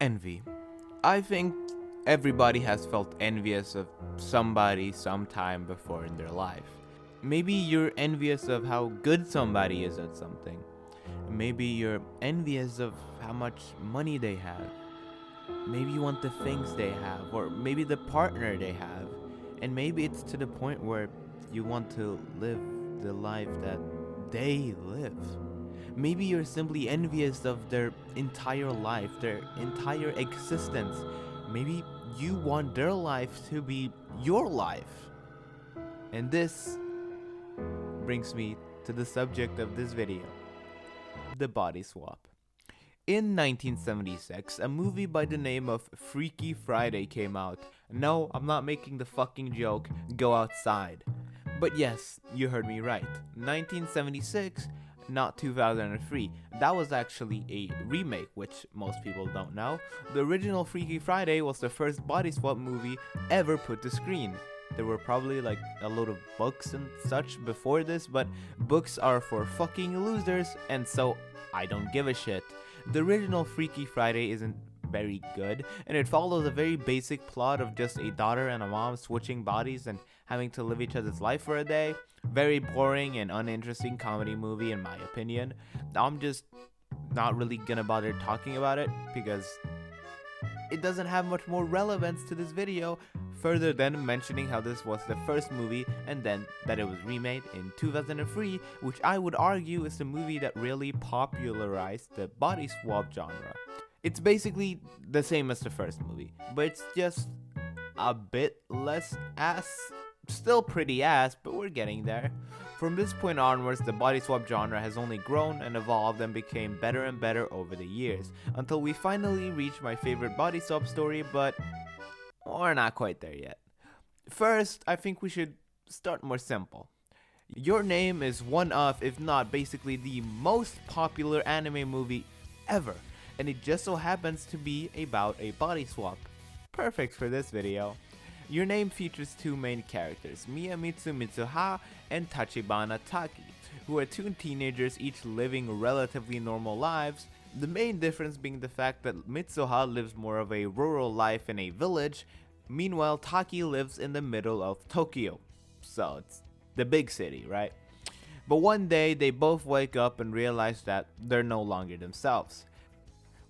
Envy. I think everybody has felt envious of somebody sometime before in their life. Maybe you're envious of how good somebody is at something. Maybe you're envious of how much money they have. Maybe you want the things they have, or maybe the partner they have. And maybe it's to the point where you want to live the life that they live. Maybe you're simply envious of their entire life, their entire existence. Maybe you want their life to be your life. And this brings me to the subject of this video, the body swap. In 1976, a movie by the name of Freaky Friday came out. No, I'm not making the fucking joke, go outside. But yes, you heard me right. 1976, not 2003. That was actually a remake, which most people don't know. The original Freaky Friday was the first body swap movie ever put to screen. There were probably like a load of books and such before this, but books are for fucking losers, and so I don't give a shit. The original Freaky Friday isn't very good, and it follows a very basic plot of just a daughter and a mom switching bodies and having to live each other's life for a day. Very boring and uninteresting comedy movie in my opinion. I'm just not really gonna bother talking about it because it doesn't have much more relevance to this video further than mentioning how this was the first movie and then that it was remade in 2003, which I would argue is the movie that really popularized the body swap genre. It's basically the same as the first movie, but it's just a bit less ass. Still pretty ass, but we're getting there. From this point onwards, the body swap genre has only grown and evolved and became better and better over the years, until we finally reach my favorite body swap story, but we're not quite there yet. First, I think we should start more simple. Your Name is one of, if not basically the most popular anime movie ever, and it just so happens to be about a body swap. Perfect for this video. Your Name features two main characters, Miyamitsu Mitsuha and Tachibana Taki, who are two teenagers each living relatively normal lives. The main difference being the fact that Mitsuha lives more of a rural life in a village, meanwhile Taki lives in the middle of Tokyo. So it's the big city, right? But one day they both wake up and realize that they're no longer themselves.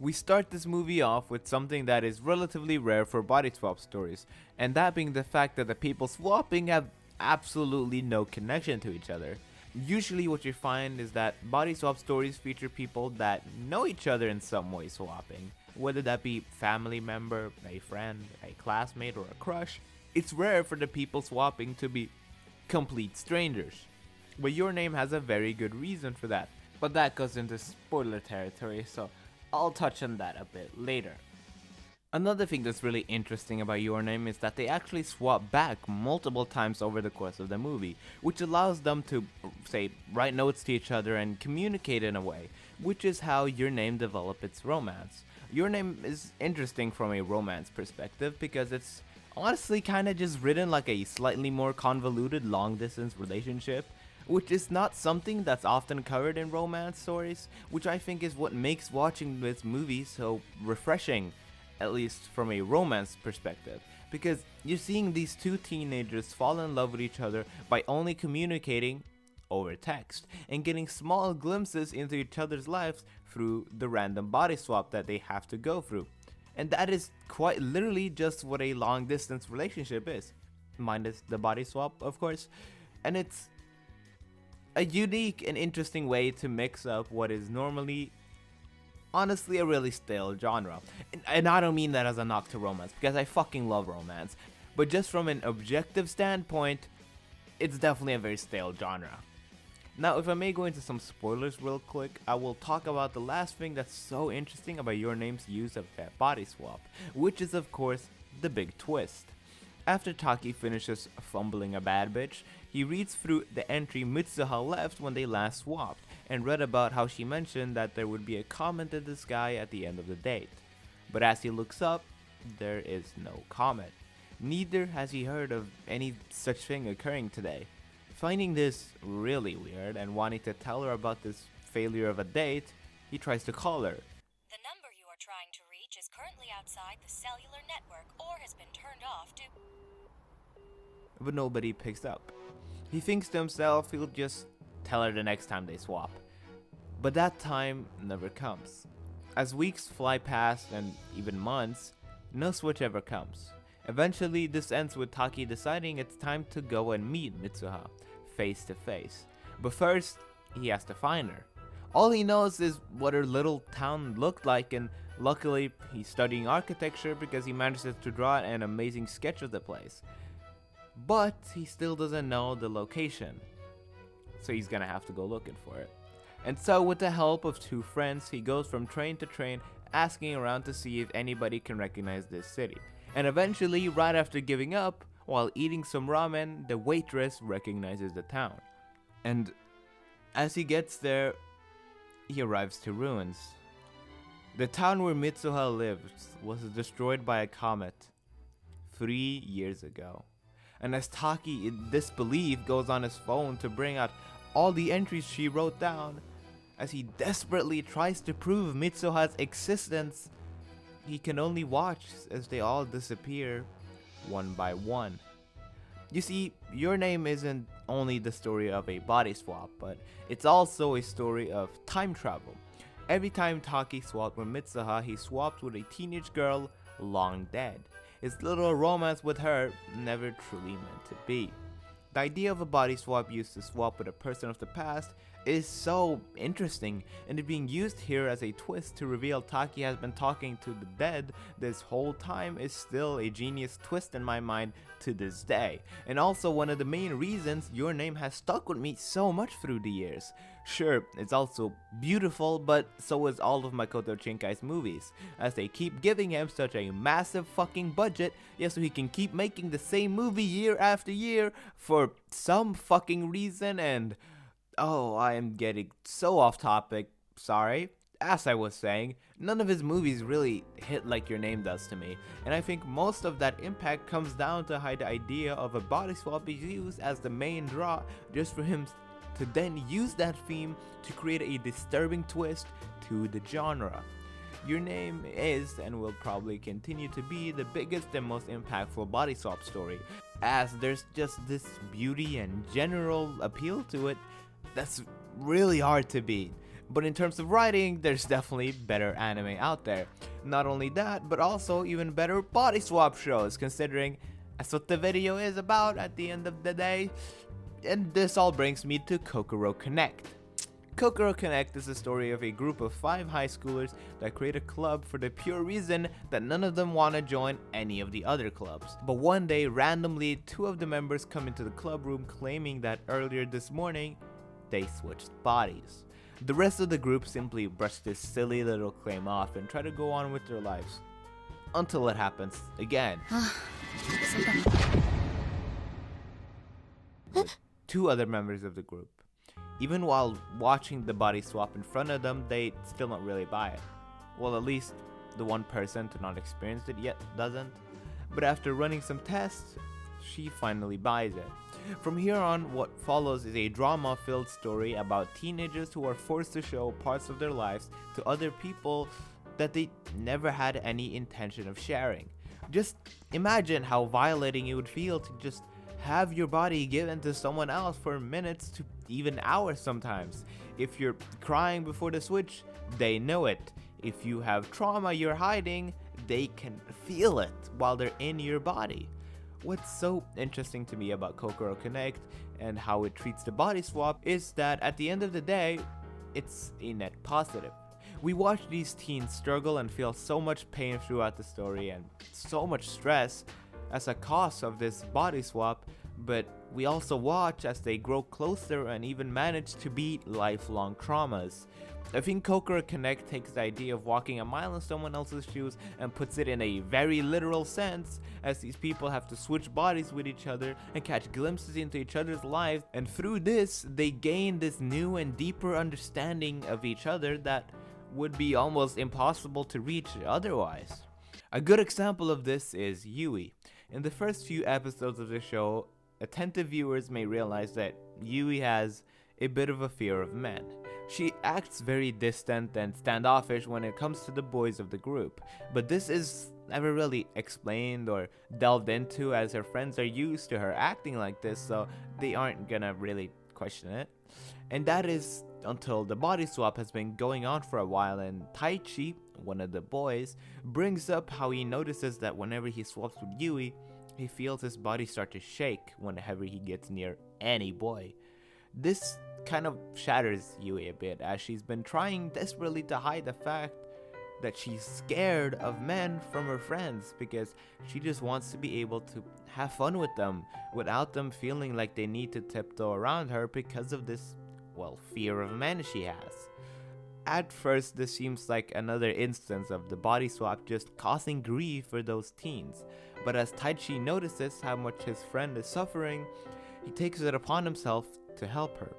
We start this movie off with something that is relatively rare for body swap stories, and that being the fact that the people swapping have absolutely no connection to each other. Usually what you find is that body swap stories feature people that know each other in some way swapping, whether that be family member, a friend, a classmate, or a crush. It's rare for the people swapping to be complete strangers. But Your Name has a very good reason for that, but that goes into spoiler territory, so I'll touch on that a bit later. Another thing that's really interesting about Your Name is that they actually swap back multiple times over the course of the movie, which allows them to, say, write notes to each other and communicate in a way, which is how Your Name developed its romance. Your Name is interesting from a romance perspective because it's honestly kinda just written like a slightly more convoluted long-distance relationship, which is not something that's often covered in romance stories, which I think is what makes watching this movie so refreshing, at least from a romance perspective, because you're seeing these two teenagers fall in love with each other by only communicating over text, and getting small glimpses into each other's lives through the random body swap that they have to go through. And that is quite literally just what a long distance relationship is, minus the body swap, of course, and it's a unique and interesting way to mix up what is normally, honestly, a really stale genre. And I don't mean that as a knock to romance, because I fucking love romance, but just from an objective standpoint, it's definitely a very stale genre. Now, if I may go into some spoilers real quick, I will talk about the last thing that's so interesting about Your Name's use of that body swap, which is of course the big twist. After Taki finishes fumbling a bad bitch, he reads through the entry Mitsuha left when they last swapped, and read about how she mentioned that there would be a comment in the sky at the end of the date. But as he looks up, there is no comet. Neither has he heard of any such thing occurring today. Finding this really weird and wanting to tell her about this failure of a date, he tries to call her. The number you are trying to reach is currently currently outside the cellular network or has been turned off due. But nobody picks up. He thinks to himself he'll just tell her the next time they swap. But that time never comes. As weeks fly past and even months, no switch ever comes. Eventually, this ends with Taki deciding it's time to go and meet Mitsuha, face to face. But first, he has to find her. All he knows is what her little town looked like, and luckily, he's studying architecture because he manages to draw an amazing sketch of the place. But he still doesn't know the location, so he's gonna have to go looking for it. And so, with the help of two friends, he goes from train to train, asking around to see if anybody can recognize this city. And eventually, right after giving up, while eating some ramen, the waitress recognizes the town. And as he gets there, he arrives to ruins. The town where Mitsuha lives was destroyed by a comet 3 years ago. And as Taki, in disbelief, goes on his phone to bring out all the entries she wrote down, as he desperately tries to prove Mitsuha's existence, he can only watch as they all disappear one by one. You see, Your Name isn't only the story of a body swap, but it's also a story of time travel. Every time Taki swapped with Mitsuha, he swapped with a teenage girl long dead. His little romance with her never truly meant to be. The idea of a body swap used to swap with a person of the past is so interesting, and it being used here as a twist to reveal Taki has been talking to the dead this whole time is still a genius twist in my mind to this day, and also one of the main reasons Your Name has stuck with me so much through the years. Sure, it's also beautiful, but so is all of Makoto Shinkai's movies, as they keep giving him such a massive fucking budget, yes, so he can keep making the same movie year after year for some fucking reason. And oh, I am getting so off topic, sorry. As I was saying, none of his movies really hit like Your Name does to me, and I think most of that impact comes down to how the idea of a body swap is used as the main draw, just for him to then use that theme to create a disturbing twist to the genre. Your Name is and will probably continue to be the biggest and most impactful body swap story, as there's just this beauty and general appeal to it that's really hard to beat. But in terms of writing, there's definitely better anime out there. Not only that, but also even better body swap shows, considering that's what the video is about at the end of the day. And this all brings me to Kokoro Connect. Kokoro Connect is the story of a group of 5 high schoolers that create a club for the pure reason that none of them want to join any of the other clubs. But one day, randomly, 2 of the members come into the club room claiming that earlier this morning, they switched bodies. The rest of the group simply brush this silly little claim off and try to go on with their lives. Until it happens again. 2 other members of the group. Even while watching the body swap in front of them, they still don't really buy it. Well, at least the one person to not experience it yet doesn't. But after running some tests, she finally buys it. From here on, what follows is a drama-filled story about teenagers who are forced to show parts of their lives to other people that they never had any intention of sharing. Just imagine how violating it would feel to just have your body given to someone else for minutes to even hours sometimes. If you're crying before the switch, they know it. If you have trauma you're hiding, they can feel it while they're in your body. What's so interesting to me about Kokoro Connect and how it treats the body swap is that at the end of the day, it's a net positive. We watch these teens struggle and feel so much pain throughout the story and so much stress as a cause of this body swap, but we also watch as they grow closer and even manage to beat lifelong traumas. I think Kokoro Connect takes the idea of walking a mile in someone else's shoes and puts it in a very literal sense, as these people have to switch bodies with each other and catch glimpses into each other's lives, and through this, they gain this new and deeper understanding of each other that would be almost impossible to reach otherwise. A good example of this is Yui. In the first few episodes of the show, attentive viewers may realize that Yui has a bit of a fear of men. She acts very distant and standoffish when it comes to the boys of the group, but this is never really explained or delved into, as her friends are used to her acting like this, so they aren't gonna really question it. And that is until the body swap has been going on for a while, and Taichi, one of the boys, brings up how he notices that whenever he swaps with Yui, he feels his body start to shake whenever he gets near any boy. This kind of shatters Yui a bit, as she's been trying desperately to hide the fact that she's scared of men from her friends, because she just wants to be able to have fun with them without them feeling like they need to tiptoe around her because of this, well, fear of men she has. At first, this seems like another instance of the body swap just causing grief for those teens, but as Taichi notices how much his friend is suffering, he takes it upon himself to help her.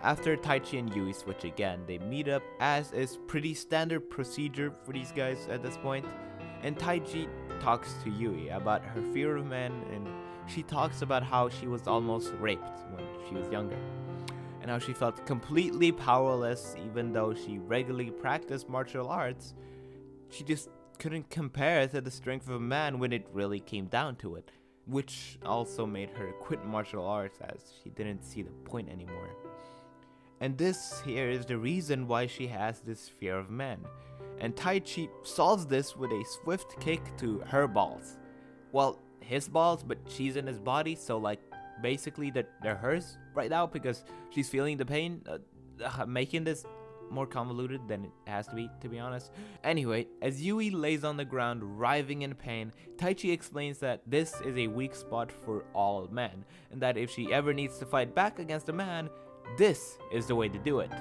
After Taichi and Yui switch again, they meet up, as is pretty standard procedure for these guys at this point, and Taichi talks to Yui about her fear of men, and she talks about how she was almost raped when she was younger, and how she felt completely powerless even though she regularly practiced martial arts. She just couldn't compare to the strength of a man when it really came down to it, which also made her quit martial arts as she didn't see the point anymore. And this here is the reason why she has this fear of men. And Taichi solves this with a swift kick to her balls. Well, his balls, but she's in his body, so like basically they're hers right now because she's feeling the pain, making this more convoluted than it has to be honest. Anyway, as Yui lays on the ground writhing in pain, Taichi explains that this is a weak spot for all men, and that if she ever needs to fight back against a man, this is the way to do it.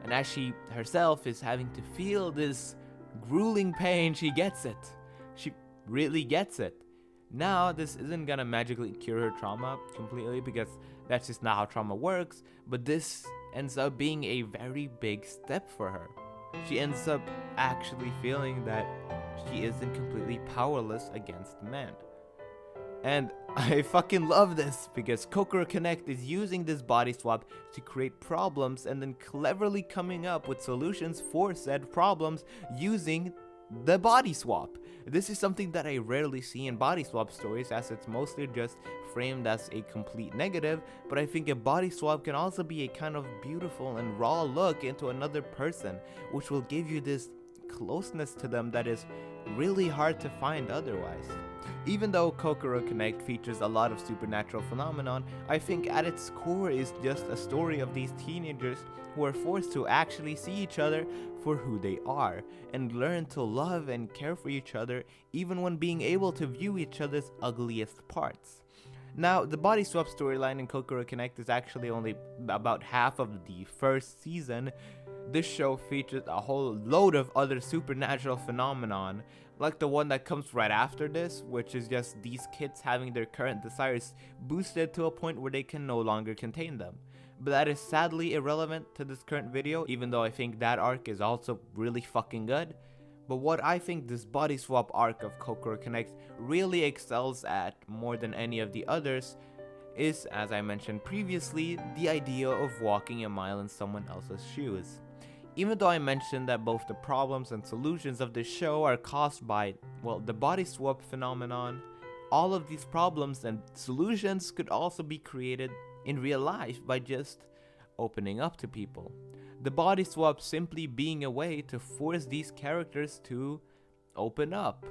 And as she herself is having to feel this grueling pain, she gets it. She really gets it. Now, this isn't gonna magically cure her trauma completely, because that's just not how trauma works, but this ends up being a very big step for her. She ends up actually feeling that she isn't completely powerless against men. And I fucking love this, because Kokoro Connect is using this body swap to create problems and then cleverly coming up with solutions for said problems using the body swap. This is something that I rarely see in body swap stories, as it's mostly just framed as a complete negative, but I think a body swap can also be a kind of beautiful and raw look into another person, which will give you this closeness to them that is really hard to find otherwise. Even though Kokoro Connect features a lot of supernatural phenomenon, I think at its core is just a story of these teenagers who are forced to actually see each other for who they are, and learn to love and care for each other even when being able to view each other's ugliest parts. Now, the body swap storyline in Kokoro Connect is actually only about half of the first season. This show features a whole load of other supernatural phenomenon, like the one that comes right after this, which is just these kids having their current desires boosted to a point where they can no longer contain them. But that is sadly irrelevant to this current video, even though I think that arc is also really fucking good. But what I think this body swap arc of Kokoro Connect really excels at more than any of the others is, as I mentioned previously, the idea of walking a mile in someone else's shoes. Even though I mentioned that both the problems and solutions of this show are caused by, well, the body swap phenomenon, all of these problems and solutions could also be created in real life by just opening up to people. The body swap simply being a way to force these characters to open up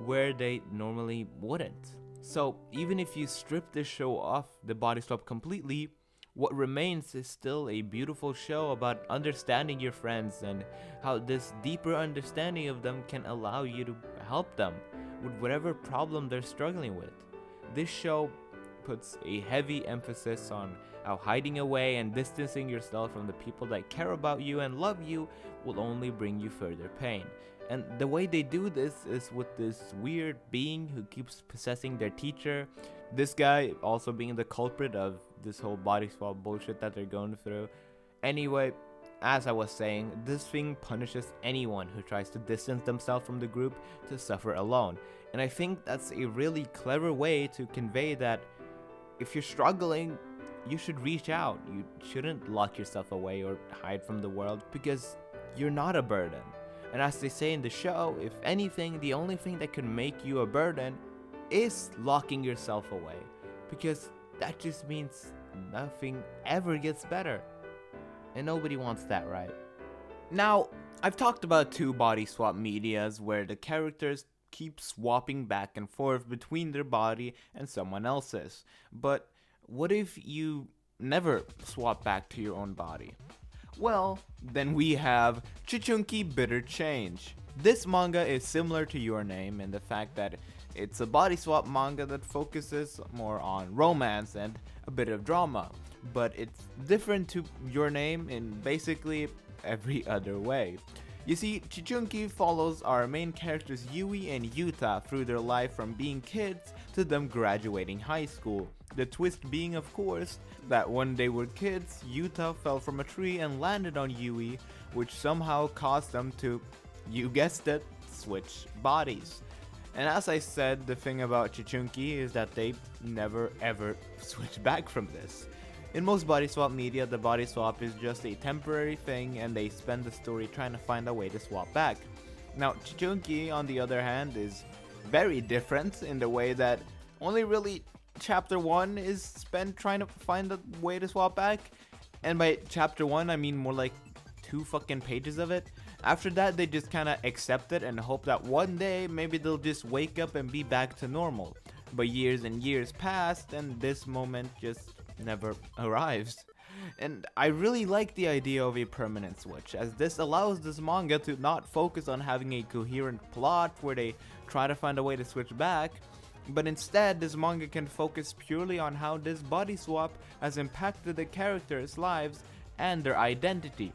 where they normally wouldn't. So even if you strip this show off the body swap completely, what remains is still a beautiful show about understanding your friends and how this deeper understanding of them can allow you to help them with whatever problem they're struggling with. This show puts a heavy emphasis on how hiding away and distancing yourself from the people that care about you and love you will only bring you further pain. And the way they do this is with this weird being who keeps possessing their teacher. This guy also being the culprit of this whole body swap bullshit that they're going through. Anyway, as I was saying, this thing punishes anyone who tries to distance themselves from the group to suffer alone. And I think that's a really clever way to convey that if you're struggling you should reach out. You shouldn't lock yourself away or hide from the world because you're not a burden. And as they say in the show, if anything, the only thing that can make you a burden is locking yourself away, because that just means nothing ever gets better. And nobody wants that, right? Now, I've talked about 2 body swap medias where the characters keep swapping back and forth between their body and someone else's. But what if you never swap back to your own body? Well, then we have Shishunki Bitter Change. This manga is similar to Your Name in the fact that it's a body swap manga that focuses more on romance and a bit of drama, but it's different to Your Name in basically every other way. You see, Shishunki follows our main characters Yui and Yuta through their life from being kids to them graduating high school. The twist being, of course, that when they were kids, Yuta fell from a tree and landed on Yui, which somehow caused them to, you guessed it, switch bodies. And as I said, the thing about Shishunki is that they never ever switch back from this. In most body swap media, the body swap is just a temporary thing and they spend the story trying to find a way to swap back. Now, Shishunki, on the other hand, is very different in the way that only really chapter 1 is spent trying to find a way to swap back. And by chapter 1, I mean more like 2 fucking pages of it. After that, they just kinda accept it and hope that one day maybe they'll just wake up and be back to normal. But years and years passed and this moment just never arrives. And I really like the idea of a permanent switch, as this allows this manga to not focus on having a coherent plot where they try to find a way to switch back, but instead this manga can focus purely on how this body swap has impacted the characters' lives and their identity.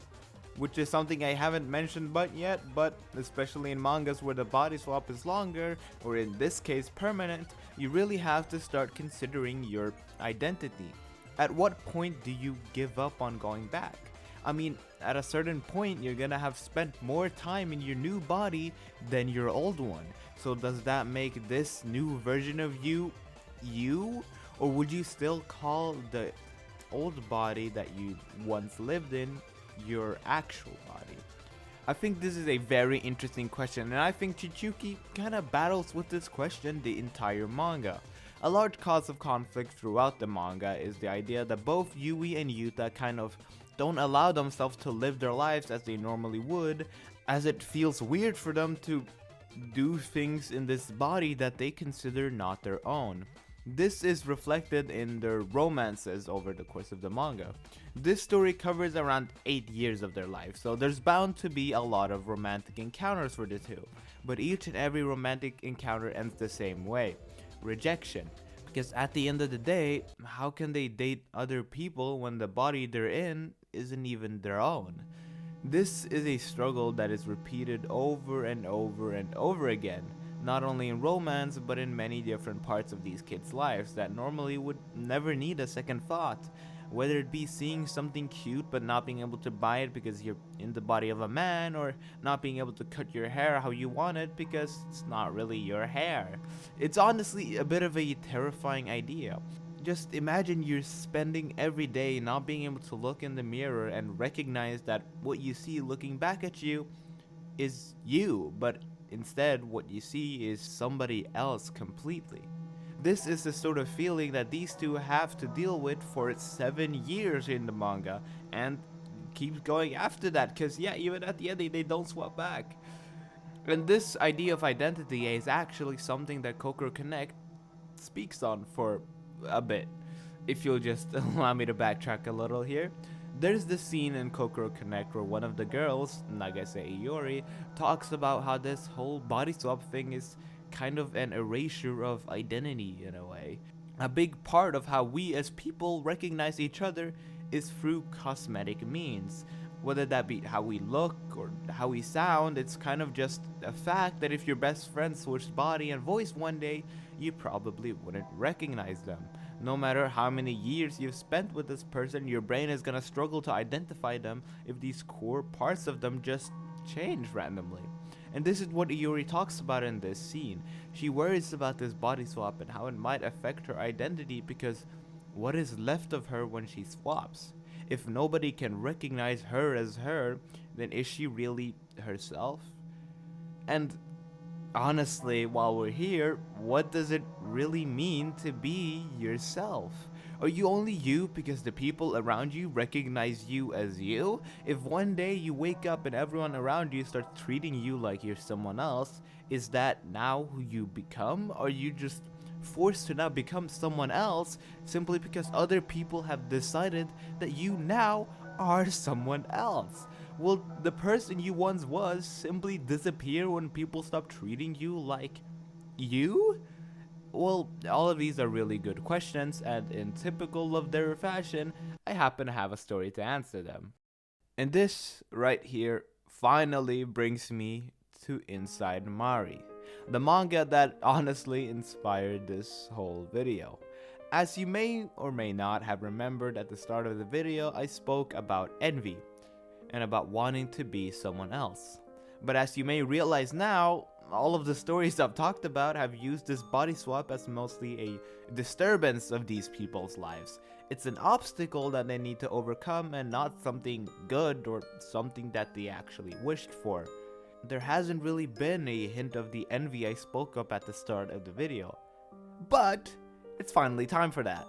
Which is something I haven't mentioned yet, but especially in mangas where the body swap is longer, or in this case permanent, you really have to start considering your identity. At what point do you give up on going back? I mean, at a certain point, you're gonna have spent more time in your new body than your old one. So does that make this new version of you, you? Or would you still call the old body that you once lived in your actual body? I think this is a very interesting question, and I think Shishunki kinda battles with this question the entire manga. A large cause of conflict throughout the manga is the idea that both Yui and Yuta kind of don't allow themselves to live their lives as they normally would, as it feels weird for them to do things in this body that they consider not their own. This is reflected in their romances over the course of the manga. This story covers around 8 years of their life, so there's bound to be a lot of romantic encounters for the two, but each and every romantic encounter ends the same way: rejection. Because at the end of the day, how can they date other people when the body they're in isn't even their own? This is a struggle that is repeated over and over and over again, not only in romance but in many different parts of these kids' lives that normally would never need a second thought. Whether it be seeing something cute but not being able to buy it because you're in the body of a man, or not being able to cut your hair how you want it because it's not really your hair. It's honestly a bit of a terrifying idea. Just imagine you're spending every day not being able to look in the mirror and recognize that what you see looking back at you is you, but instead what you see is somebody else completely. This is the sort of feeling that these two have to deal with for 7 years in the manga, and keeps going after that, because yeah, even at the end they don't swap back. And this idea of identity is actually something that Kokoro Connect speaks on for a bit. If you'll just allow me to backtrack a little here. There's this scene in Kokoro Connect where one of the girls, Nagase Iori, talks about how this whole body swap thing is kind of an erasure of identity in a way. A big part of how we as people recognize each other is through cosmetic means. Whether that be how we look or how we sound, it's kind of just a fact that if your best friend switched body and voice one day, you probably wouldn't recognize them. No matter how many years you've spent with this person, your brain is gonna struggle to identify them if these core parts of them just change randomly. And this is what Iori talks about in this scene. She worries about this body swap and how it might affect her identity because what is left of her when she swaps? If nobody can recognize her as her, then is she really herself? And honestly, while we're here, what does it really mean to be yourself? Are you only you because the people around you recognize you as you? If one day you wake up and everyone around you starts treating you like you're someone else, is that now who you become? Or are you just forced to now become someone else simply because other people have decided that you now are someone else? Will the person you once was simply disappear when people stop treating you like you? Well, all of these are really good questions, and in typical Love Their fashion, I happen to have a story to answer them. And this right here finally brings me to Inside Mari, the manga that honestly inspired this whole video. As you may or may not have remembered at the start of the video, I spoke about envy and about wanting to be someone else. But as you may realize now, all of the stories I've talked about have used this body swap as mostly a disturbance of these people's lives. It's an obstacle that they need to overcome and not something good or something that they actually wished for. There hasn't really been a hint of the envy I spoke of at the start of the video. But it's finally time for that.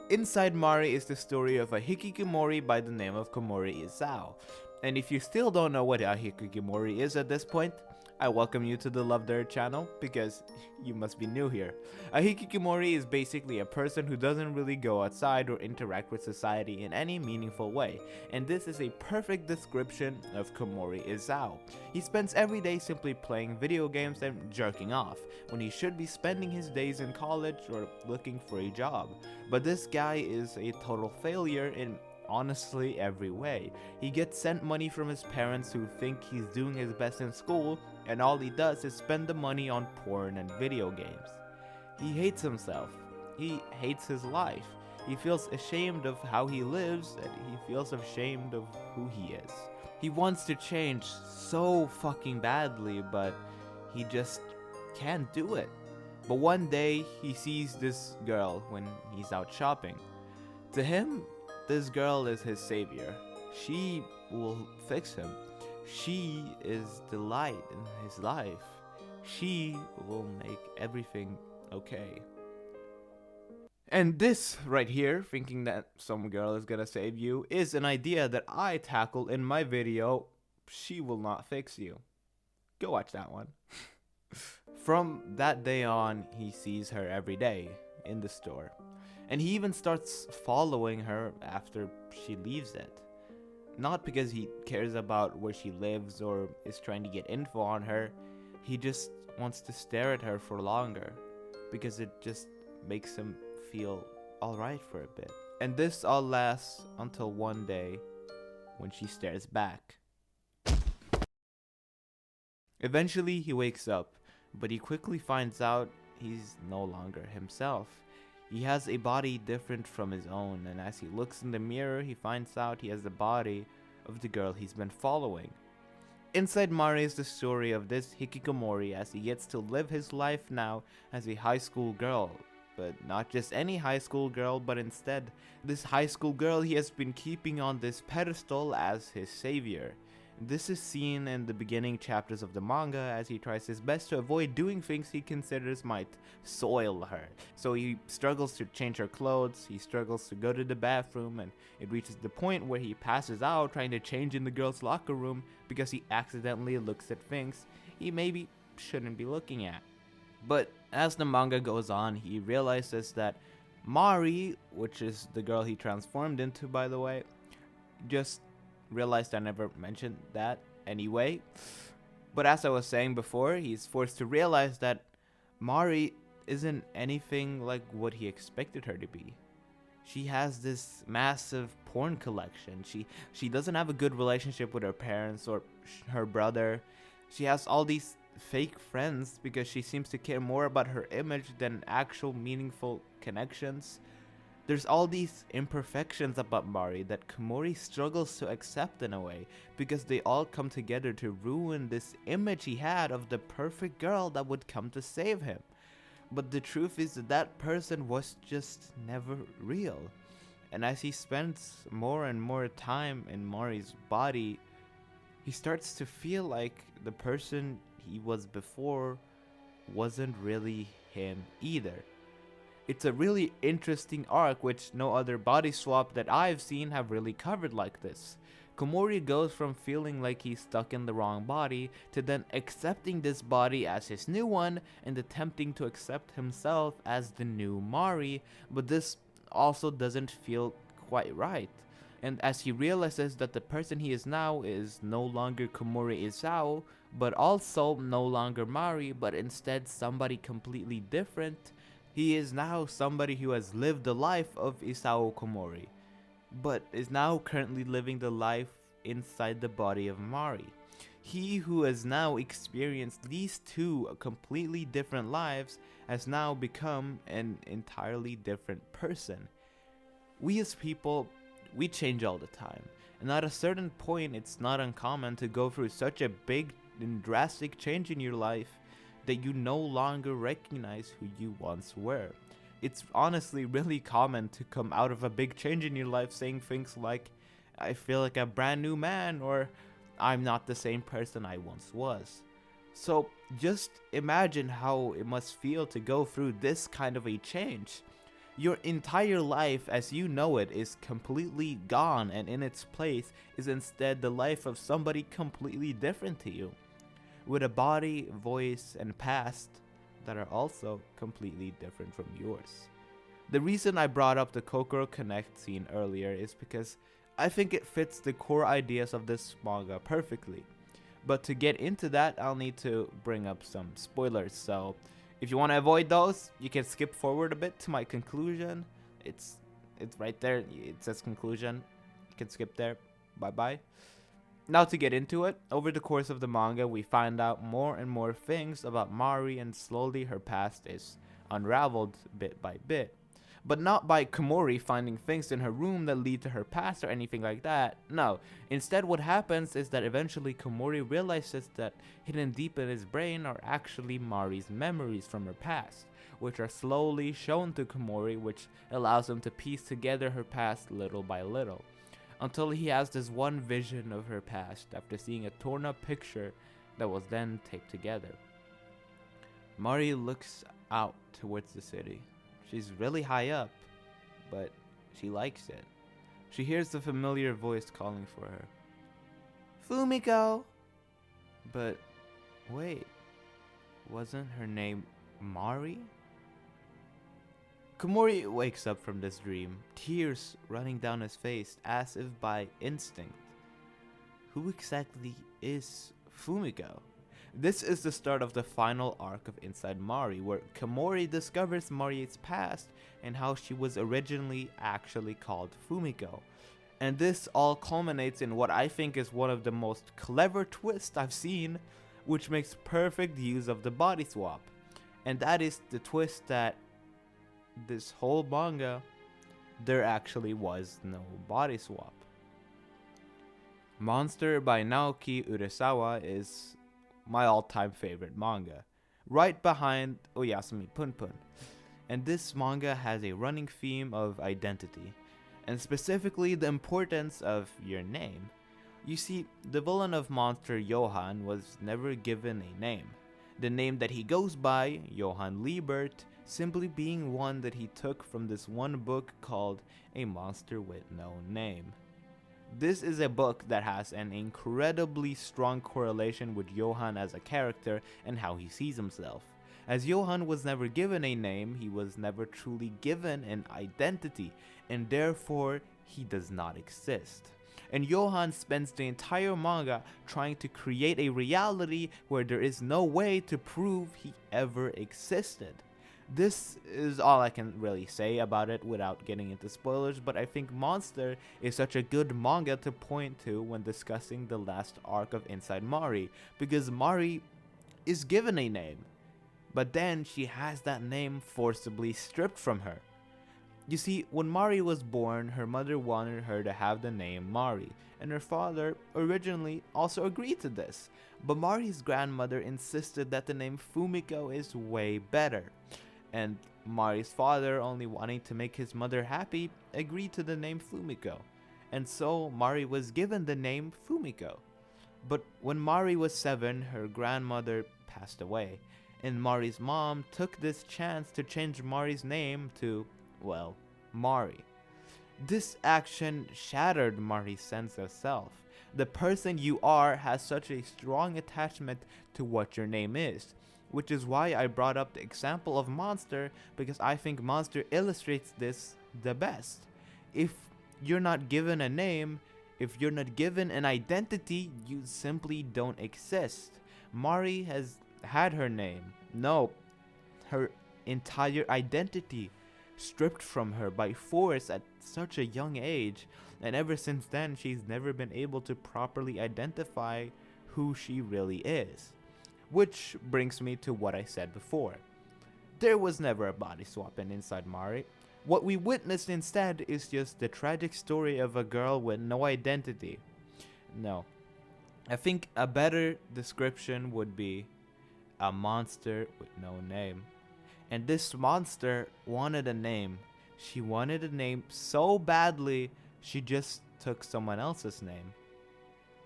Inside Mari is the story of a hikikomori by the name of Komori Isao. And if you still don't know what a hikikomori is at this point, I welcome you to the Love Their channel because you must be new here. A hikikomori is basically a person who doesn't really go outside or interact with society in any meaningful way, and this is a perfect description of Komori Isao. He spends every day simply playing video games and jerking off, when he should be spending his days in college or looking for a job. But this guy is a total failure in honestly every way. He gets sent money from his parents who think he's doing his best in school, and all he does is spend the money on porn and video games. He hates himself. He hates his life. He feels ashamed of how he lives, and he feels ashamed of who he is. He wants to change so fucking badly, but he just can't do it. But one day, he sees this girl when he's out shopping. To him, this girl is his savior. She will fix him. She is the light in his life. She will make everything okay. And this right here, thinking that some girl is gonna save you, is an idea that I tackled in my video, She Will Not Fix You. Go watch that one. From that day on, he sees her every day in the store. And he even starts following her after she leaves it. Not because he cares about where she lives or is trying to get info on her. He just wants to stare at her for longer, because it just makes him feel alright for a bit. And this all lasts until one day when she stares back. Eventually he wakes up, but he quickly finds out he's no longer himself. He has a body different from his own, and as he looks in the mirror, he finds out he has the body of the girl he's been following. Inside Mari is the story of this hikikomori as he gets to live his life now as a high school girl. But not just any high school girl, but instead this high school girl he has been keeping on this pedestal as his savior. This is seen in the beginning chapters of the manga as he tries his best to avoid doing things he considers might soil her. So he struggles to change her clothes, he struggles to go to the bathroom, and it reaches the point where he passes out trying to change in the girl's locker room because he accidentally looks at things he maybe shouldn't be looking at. But as the manga goes on, he realizes that Mari, which is the girl he transformed into by the way, just realized I never mentioned that anyway. But as I was saying before, he's forced to realize that Mari isn't anything like what he expected her to be. She has this massive porn collection. She doesn't have a good relationship with her parents or her brother. She has all these fake friends because she seems to care more about her image than actual meaningful connections. There's all these imperfections about Mari that Komori struggles to accept in a way, because they all come together to ruin this image he had of the perfect girl that would come to save him. But the truth is that that person was just never real. And as he spends more and more time in Mari's body, he starts to feel like the person he was before wasn't really him either. It's a really interesting arc which no other body swap that I've seen have really covered like this. Komori goes from feeling like he's stuck in the wrong body to then accepting this body as his new one and attempting to accept himself as the new Mari, but this also doesn't feel quite right. And as he realizes that the person he is now is no longer Komori Isao, but also no longer Mari, but instead somebody completely different, he is now somebody who has lived the life of Isao Komori, but is now currently living the life inside the body of Mari. He who has now experienced these two completely different lives has now become an entirely different person. We as people, we change all the time, and at a certain point it's not uncommon to go through such a big and drastic change in your life that you no longer recognize who you once were. It's honestly really common to come out of a big change in your life saying things like, I feel like a brand new man, or I'm not the same person I once was. So just imagine how it must feel to go through this kind of a change. Your entire life as you know it is completely gone, and in its place is instead the life of somebody completely different to you, with a body, voice, and past that are also completely different from yours. The reason I brought up the Kokoro Connect scene earlier is because I think it fits the core ideas of this manga perfectly. But to get into that, I'll need to bring up some spoilers, so if you want to avoid those, you can skip forward a bit to my conclusion. It's right there, it says conclusion. You can skip there, bye bye. Now to get into it, over the course of the manga we find out more and more things about Mari, and slowly her past is unraveled bit by bit. But not by Komori finding things in her room that lead to her past or anything like that. No, instead what happens is that eventually Komori realizes that hidden deep in his brain are actually Mari's memories from her past, which are slowly shown to Komori, which allows him to piece together her past little by little, until he has this one vision of her past after seeing a torn up picture that was then taped together. Mari looks out towards the city. She's really high up, but she likes it. She hears the familiar voice calling for her. Fumiko! But wait, wasn't her name Mari? Komori wakes up from this dream, tears running down his face as if by instinct. Who exactly is Fumiko? This is the start of the final arc of Inside Mari, where Komori discovers Mari's past and how she was originally actually called Fumiko. And this all culminates in what I think is one of the most clever twists I've seen, which makes perfect use of the body swap. And that is the twist that this whole manga, there actually was no body swap. Monster by Naoki Urasawa is my all-time favorite manga, right behind Oyasumi Punpun. And this manga has a running theme of identity, and specifically the importance of your name. You see, the villain of Monster, Johann, was never given a name. The name that he goes by, Johann Liebert, simply being one that he took from this one book called A Monster with No Name. This is a book that has an incredibly strong correlation with Johann as a character and how he sees himself. As Johann was never given a name, he was never truly given an identity, and therefore he does not exist. And Johann spends the entire manga trying to create a reality where there is no way to prove he ever existed. This is all I can really say about it without getting into spoilers, but I think Monster is such a good manga to point to when discussing the last arc of Inside Mari, because Mari is given a name, but then she has that name forcibly stripped from her. You see, when Mari was born, her mother wanted her to have the name Mari, and her father originally also agreed to this, but Mari's grandmother insisted that the name Fumiko is way better. and Mari's father, only wanting to make his mother happy, agreed to the name Fumiko, and so Mari was given the name Fumiko. But when Mari was 7, her grandmother passed away, and Mari's mom took this chance to change Mari's name to, well, Mari. This action shattered Mari's sense of self. The person you are has such a strong attachment to what your name is, which is why I brought up the example of Monster, because I think Monster illustrates this the best. If you're not given a name, if you're not given an identity, you simply don't exist. Mari has had her name, no, her entire identity stripped from her by force at such a young age, and ever since then she's never been able to properly identify who she really is. Which brings me to what I said before. There was never a body swap inside Mari. What we witnessed instead is just the tragic story of a girl with no identity. No, I think a better description would be a monster with no name. And this monster wanted a name. She wanted a name so badly, she just took someone else's name.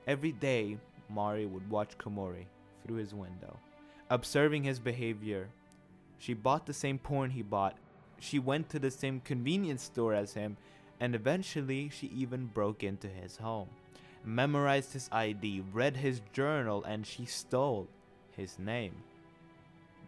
Every day, Mari would watch Komori through his window, observing his behavior. She bought the same porn he bought. She went to the same convenience store as him, and eventually she even broke into his home, memorized his ID, read his journal, and she stole his name.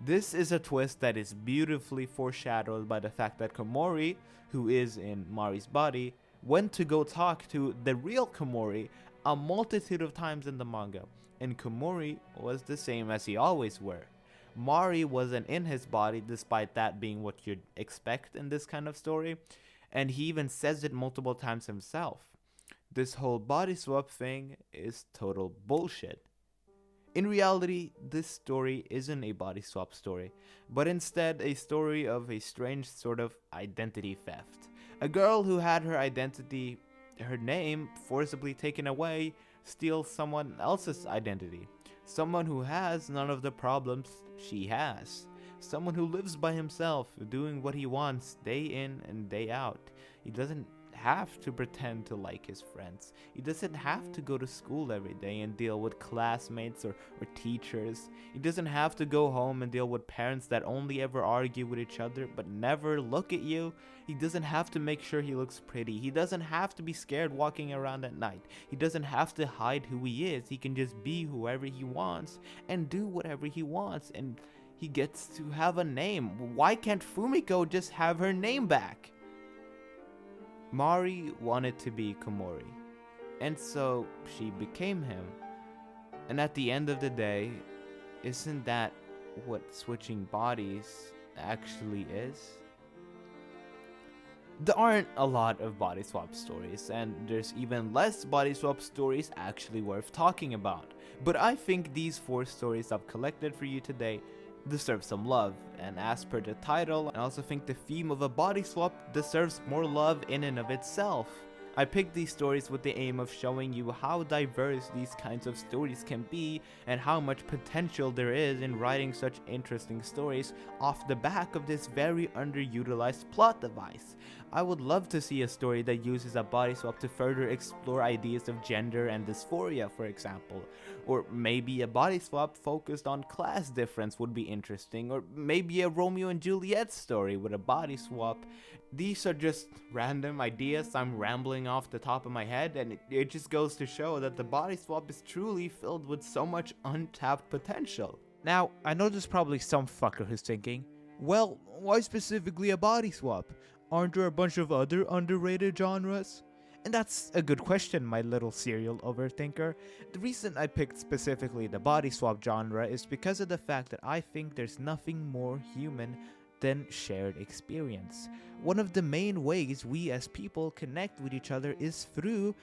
This is a twist that is beautifully foreshadowed by the fact that Komori, who is in Mari's body, went to go talk to the real Komori a multitude of times in the manga, and Komori was the same as he always were. Mari wasn't in his body, despite that being what you'd expect in this kind of story, and he even says it multiple times himself. This whole body swap thing is total bullshit. In reality, this story isn't a body swap story, but instead a story of a strange sort of identity theft. A girl who had her identity, her name, forcibly taken away, steals someone else's identity. Someone who has none of the problems she has. Someone who lives by himself, doing what he wants day in and day out. He doesn't have to pretend to like his friends. He doesn't have to go to school every day and deal with classmates or teachers. He doesn't have to go home and deal with parents that only ever argue with each other but never look at you. He doesn't have to make sure he looks pretty. He doesn't have to be scared walking around at night. He doesn't have to hide who he is. He can just be whoever he wants and do whatever he wants, and he gets to have a name. Why can't Fumiko just have her name back? Mari wanted to be Komori, and so she became him. And at the end of the day, isn't that what switching bodies actually is? There aren't a lot of body swap stories, and there's even less body swap stories actually worth talking about. But I think these 4 stories I've collected for you today deserve some love, and as per the title, I also think the theme of a body swap deserves more love in and of itself. I picked these stories with the aim of showing you how diverse these kinds of stories can be and how much potential there is in writing such interesting stories off the back of this very underutilized plot device. I would love to see a story that uses a body swap to further explore ideas of gender and dysphoria, for example. Or maybe a body swap focused on class difference would be interesting, or maybe a Romeo and Juliet story with a body swap. These are just random ideas I'm rambling off the top of my head, and it just goes to show that the body swap is truly filled with so much untapped potential. Now, I know there's probably some fucker who's thinking, well, why specifically a body swap? Aren't there a bunch of other underrated genres? And that's a good question, my little serial overthinker. The reason I picked specifically the body swap genre is because of the fact that I think there's nothing more human than shared experience. One of the main ways we as people connect with each other is through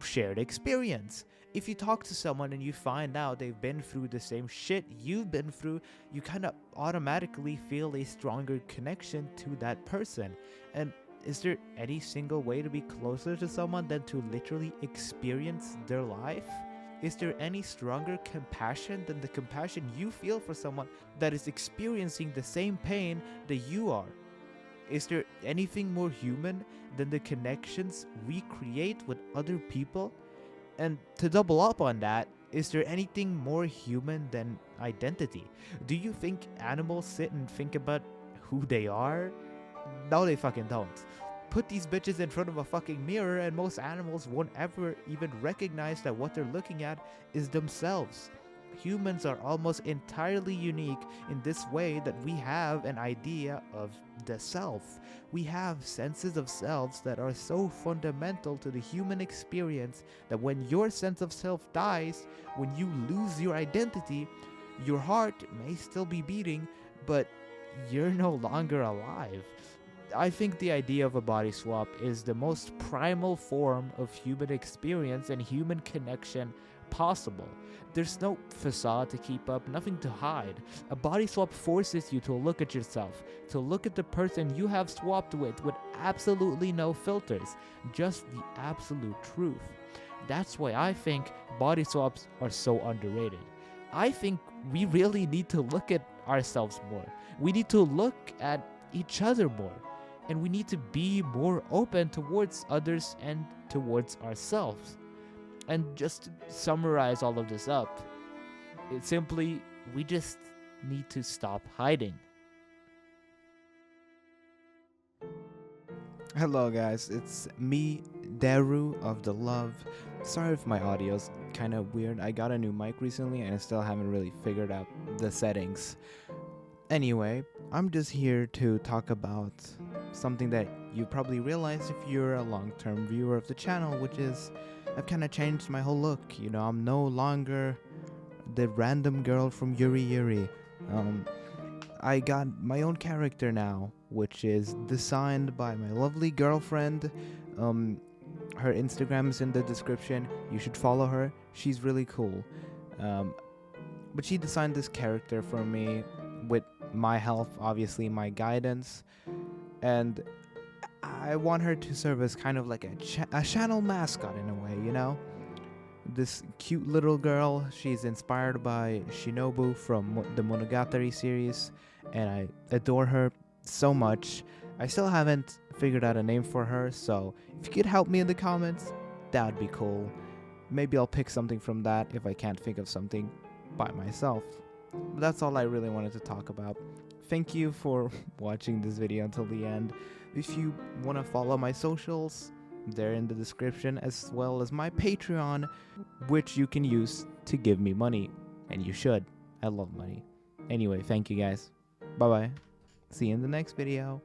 shared experience. If you talk to someone and you find out they've been through the same shit you've been through, you kind of automatically feel a stronger connection to that person. And is there any single way to be closer to someone than to literally experience their life? Is there any stronger compassion than the compassion you feel for someone that is experiencing the same pain that you are? Is there anything more human than the connections we create with other people? And to double up on that, is there anything more human than identity? Do you think animals sit and think about who they are? No, they fucking don't. Put these bitches in front of a fucking mirror and most animals won't ever even recognize that what they're looking at is themselves. Humans are almost entirely unique in this way that we have an idea of the self. We have senses of selves that are so fundamental to the human experience that when your sense of self dies, when you lose your identity, your heart may still be beating, but you're no longer alive. I think the idea of a body swap is the most primal form of human experience and human connection possible. There's no facade to keep up, nothing to hide. A body swap forces you to look at yourself, to look at the person you have swapped with absolutely no filters, just the absolute truth. That's why I think body swaps are so underrated. I think we really need to look at ourselves more. We need to look at each other more. And we need to be more open towards others and towards ourselves. And just to summarize all of this up, it's simply, we just need to stop hiding. Hello guys, it's me, Deru of The Love. Sorry if my audio's kind of weird. I got a new mic recently and I still haven't really figured out the settings. Anyway, I'm just here to talk about something that you probably realize if you're a long-term viewer of the channel, which is I've kind of changed my whole look. You know, I'm no longer the random girl from Yuri Yuri. I got my own character now, which is designed by my lovely girlfriend. Her Instagram is in the description. You should follow her. She's really cool. But she designed this character for me with my help, obviously my guidance, and I want her to serve as kind of like a channel mascot in a way, you know? This cute little girl, she's inspired by Shinobu from the Monogatari series, and I adore her so much. I still haven't figured out a name for her, so if you could help me in the comments, that would be cool. Maybe I'll pick something from that if I can't think of something by myself. But that's all I really wanted to talk about. Thank you for watching this video until the end. If you want to follow my socials, they're in the description, as well as my Patreon, which you can use to give me money. And you should. I love money. Anyway, thank you guys. Bye bye. See you in the next video.